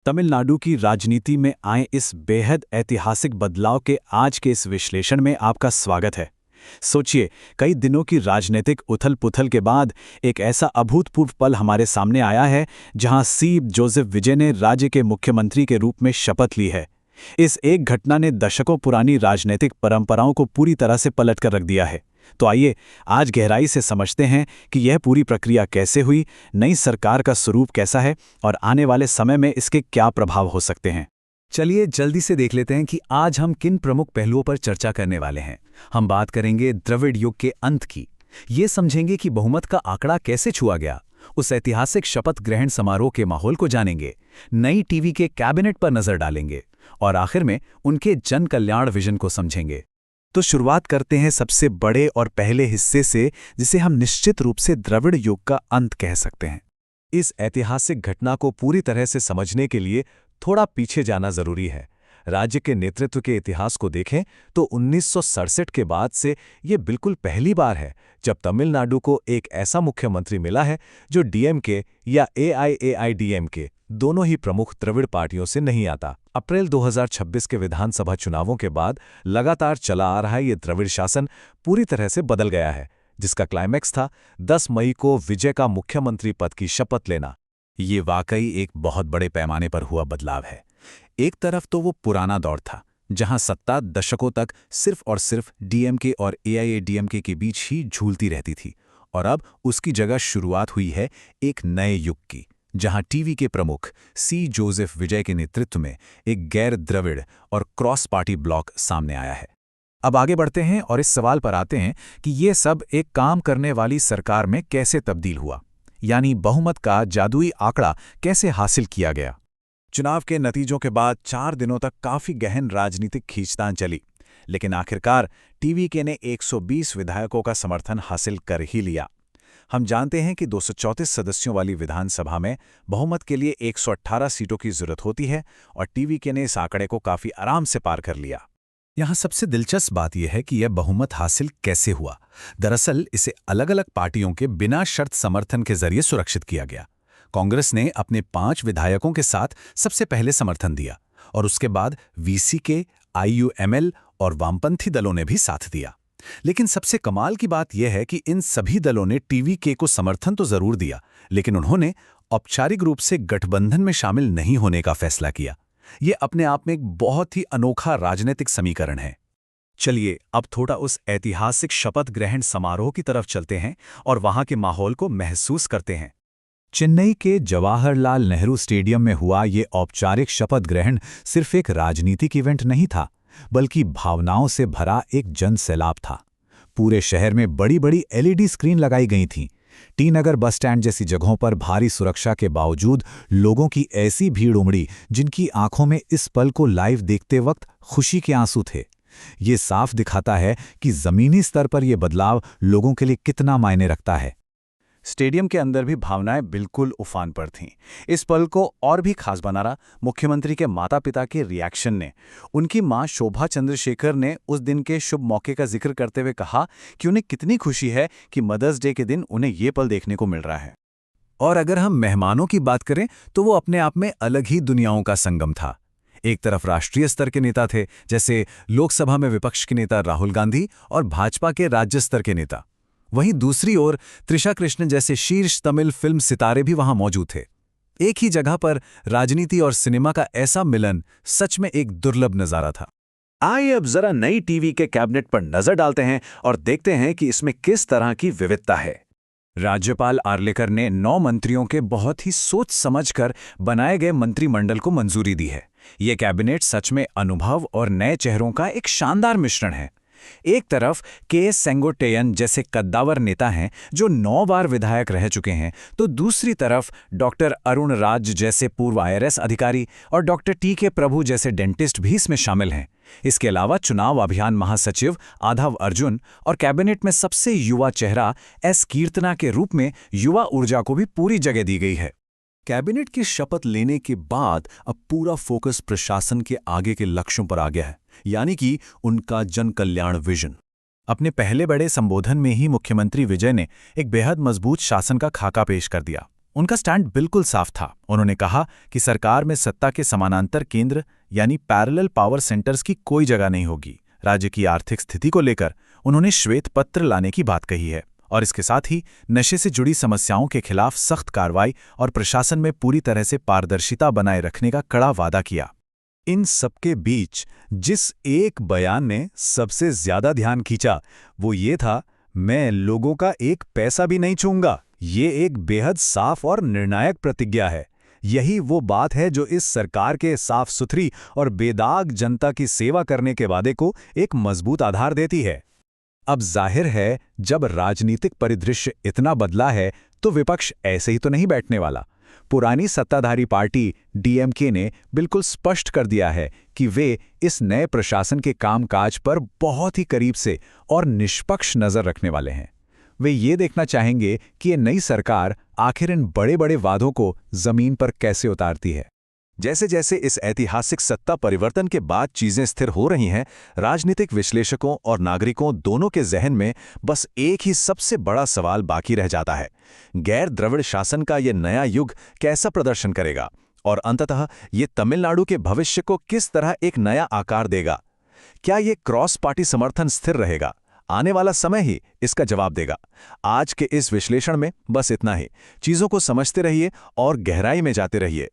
तमिलनाडु की राजनीति में आए इस बेहद ऐतिहासिक बदलाव के आज के इस विश्लेषण में आपका स्वागत है। सोचिए, कई दिनों की राजनीतिक उथल-पुथल के बाद एक ऐसा अभूतपूर्व पल हमारे सामने आया है जहां सी जोसेफ विजय ने राज्य के मुख्यमंत्री के रूप में शपथ ली है। इस एक घटना ने दशकों पुरानी राजनीतिक परंपराओं को पूरी तरह से पलटकर रख दिया है। तो आइए आज गहराई से समझते हैं कि यह पूरी प्रक्रिया कैसे हुई, नई सरकार का स्वरूप कैसा है और आने वाले समय में इसके क्या प्रभाव हो सकते हैं। चलिए जल्दी से देख लेते हैं कि आज हम किन प्रमुख पहलुओं पर चर्चा करने वाले हैं। हम बात करेंगे द्रविड़ युग के अंत की। ये समझेंगे कि बहुमत का आंकड़ा कैसे छुआ गया, उस ऐतिहासिक शपथ ग्रहण समारोह के माहौल को जानेंगे, नई टीवी के कैबिनेट पर नजर डालेंगे और आखिर में उनके जन कल्याण विजन को समझेंगे। तो शुरुआत करते हैं सबसे बड़े और पहले हिस्से से, जिसे हम निश्चित रूप से द्रविड़ युग का अंत कह सकते हैं। इस ऐतिहासिक घटना को पूरी तरह से समझने के लिए थोड़ा पीछे जाना जरूरी है। राज्य के नेतृत्व के इतिहास को देखें तो 1967 के बाद से ये बिल्कुल पहली बार है जब तमिलनाडु को एक ऐसा मुख्यमंत्री मिला है जो डीएमके या एआईएआईडीएमके दोनों ही प्रमुख द्रविड़ पार्टियों से नहीं आता। अप्रैल 2026 के विधानसभा चुनावों के बाद लगातार चला आ रहा ये द्रविड़ शासन पूरी तरह से बदल गया है, जिसका क्लाइमैक्स था 10 मई को विजय का मुख्यमंत्री पद की शपथ लेना। ये वाकई एक बहुत बड़े पैमाने पर हुआ बदलाव है। एक तरफ तो वो पुराना दौर था जहां सत्ता दशकों तक सिर्फ और सिर्फ डीएमके और एआईएडीएमके के बीच ही झूलती रहती थी, और अब उसकी जगह शुरुआत हुई है एक नए युग की, जहां टीवी के प्रमुख सी जोसेफ विजय के नेतृत्व में एक गैर द्रविड़ और क्रॉस पार्टी ब्लॉक सामने आया है। अब आगे बढ़ते हैं और इस सवाल पर आते हैं कि ये सब एक काम करने वाली सरकार में कैसे तब्दील हुआ, यानी बहुमत का जादुई आंकड़ा कैसे हासिल किया गया। चुनाव के नतीजों के बाद 4 दिनों तक काफी गहन राजनीतिक खींचतान चली, लेकिन आखिरकार टीवीके ने 120 विधायकों का समर्थन हासिल कर ही लिया। हम जानते हैं कि 234 सदस्यों वाली विधानसभा में बहुमत के लिए 118 सीटों की जरूरत होती है और टीवीके ने इस आंकड़े को काफी आराम से पार कर लिया। यहाँ सबसे दिलचस्प बात यह है कि यह बहुमत हासिल कैसे हुआ। दरअसल इसे अलग अलग पार्टियों के बिना शर्त समर्थन के जरिए सुरक्षित किया गया। कांग्रेस ने अपने 5 विधायकों के साथ सबसे पहले समर्थन दिया और उसके बाद वीसीके, आईयूएमएल और वामपंथी दलों ने भी साथ दिया। लेकिन सबसे कमाल की बात यह है कि इन सभी दलों ने टीवीके को समर्थन तो जरूर दिया, लेकिन उन्होंने औपचारिक रूप से गठबंधन में शामिल नहीं होने का फैसला किया। ये अपने आप में एक बहुत ही अनोखा राजनीतिक समीकरण है। चलिए अब थोड़ा उस ऐतिहासिक शपथ ग्रहण समारोह की तरफ चलते हैं और वहां के माहौल को महसूस करते हैं। चेन्नई के जवाहरलाल नेहरू स्टेडियम में हुआ ये औपचारिक शपथ ग्रहण सिर्फ एक राजनीतिक इवेंट नहीं था, बल्कि भावनाओं से भरा एक जन सैलाब था। पूरे शहर में बड़ी बड़ी एलईडी स्क्रीन लगाई गई थीं। टी नगर बस स्टैंड जैसी जगहों पर भारी सुरक्षा के बावजूद लोगों की ऐसी भीड़ उमड़ी जिनकी आंखों में इस पल को लाइव देखते वक्त खुशी के आंसू थे। ये साफ दिखाता है कि जमीनी स्तर पर यह बदलाव लोगों के लिए कितना मायने रखता है। स्टेडियम के अंदर भी भावनाएं बिल्कुल उफान पर थीं। इस पल को और भी खास बना रहा मुख्यमंत्री के माता-पिता के रिएक्शन ने। उनकी मां शोभा चंद्रशेखर ने उस दिन के शुभ मौके का जिक्र करते हुए कहा कि उन्हें कितनी खुशी है कि मदर्स डे के दिन उन्हें ये पल देखने को मिल रहा है। और अगर हम मेहमानों की बात करें तो वो अपने आप में अलग ही दुनियाओं का संगम था। एक तरफ राष्ट्रीय स्तर के नेता थे, जैसे लोकसभा में विपक्ष के नेता राहुल गांधी और भाजपा के राज्य स्तर के नेता। वहीं दूसरी ओर त्रिशा कृष्णन जैसे शीर्ष तमिल फिल्म सितारे भी वहां मौजूद थे। एक ही जगह पर राजनीति और सिनेमा का ऐसा मिलन सच में एक दुर्लभ नजारा था। आइए अब जरा नई टीवी के कैबिनेट पर नजर डालते हैं और देखते हैं कि इसमें किस तरह की विविधता है। राज्यपाल आर्लेकर ने 9 मंत्रियों के बहुत ही सोच समझकर बनाए गए मंत्रिमंडल को मंजूरी दी है। यह कैबिनेट सच में अनुभव और नए चेहरों का एक शानदार मिश्रण है। एक तरफ के सेंगोट्टेयन जैसे कद्दावर नेता हैं जो 9 बार विधायक रह चुके हैं, तो दूसरी तरफ डॉक्टर अरुण राज जैसे पूर्व आईआरएस अधिकारी और डॉक्टर टी.के. प्रभु जैसे डेंटिस्ट भी इसमें शामिल हैं। इसके अलावा चुनाव अभियान महासचिव आधव अर्जुन और कैबिनेट में सबसे युवा चेहरा एस कीर्तना के रूप में युवा ऊर्जा को भी पूरी जगह दी गई है। कैबिनेट की शपथ लेने के बाद अब पूरा फोकस प्रशासन के आगे के लक्ष्यों पर आ गया है, यानी कि उनका जन कल्याण विजन। अपने पहले बड़े संबोधन में ही मुख्यमंत्री विजय ने एक बेहद मजबूत शासन का खाका पेश कर दिया। उनका स्टैंड बिल्कुल साफ था। उन्होंने कहा कि सरकार में सत्ता के समानांतर केंद्र यानी पैरेलल पावर सेंटर्स की कोई जगह नहीं होगी। राज्य की आर्थिक स्थिति को लेकर उन्होंने श्वेत पत्र लाने की बात कही है और इसके साथ ही नशे से जुड़ी समस्याओं के खिलाफ सख्त कार्रवाई और प्रशासन में पूरी तरह से पारदर्शिता बनाए रखने का कड़ा वादा किया। इन सबके बीच जिस एक बयान ने सबसे ज्यादा ध्यान खींचा वो ये था, मैं लोगों का एक पैसा भी नहीं छूंगा। ये एक बेहद साफ और निर्णायक प्रतिज्ञा है। यही वो बात है जो इस सरकार के साफ सुथरी और बेदाग जनता की सेवा करने के वादे को एक मजबूत आधार देती है। अब जाहिर है, जब राजनीतिक परिदृश्य इतना बदला है तो विपक्ष ऐसे ही तो नहीं बैठने वाला। पुरानी सत्ताधारी पार्टी डीएमके ने बिल्कुल स्पष्ट कर दिया है कि वे इस नए प्रशासन के कामकाज पर बहुत ही करीब से और निष्पक्ष नजर रखने वाले हैं। वे ये देखना चाहेंगे कि ये नई सरकार आखिर इन बड़े बड़े वादों को जमीन पर कैसे उतारती है। जैसे जैसे इस ऐतिहासिक सत्ता परिवर्तन के बाद चीजें स्थिर हो रही हैं, राजनीतिक विश्लेषकों और नागरिकों दोनों के जहन में बस एक ही सबसे बड़ा सवाल बाकी रह जाता है। गैर द्रविड़ शासन का ये नया युग कैसा प्रदर्शन करेगा और अंततः ये तमिलनाडु के भविष्य को किस तरह एक नया आकार देगा? क्या ये क्रॉस पार्टी समर्थन स्थिर रहेगा? आने वाला समय ही इसका जवाब देगा। आज के इस विश्लेषण में बस इतना ही। चीजों को समझते रहिए और गहराई में जाते रहिए।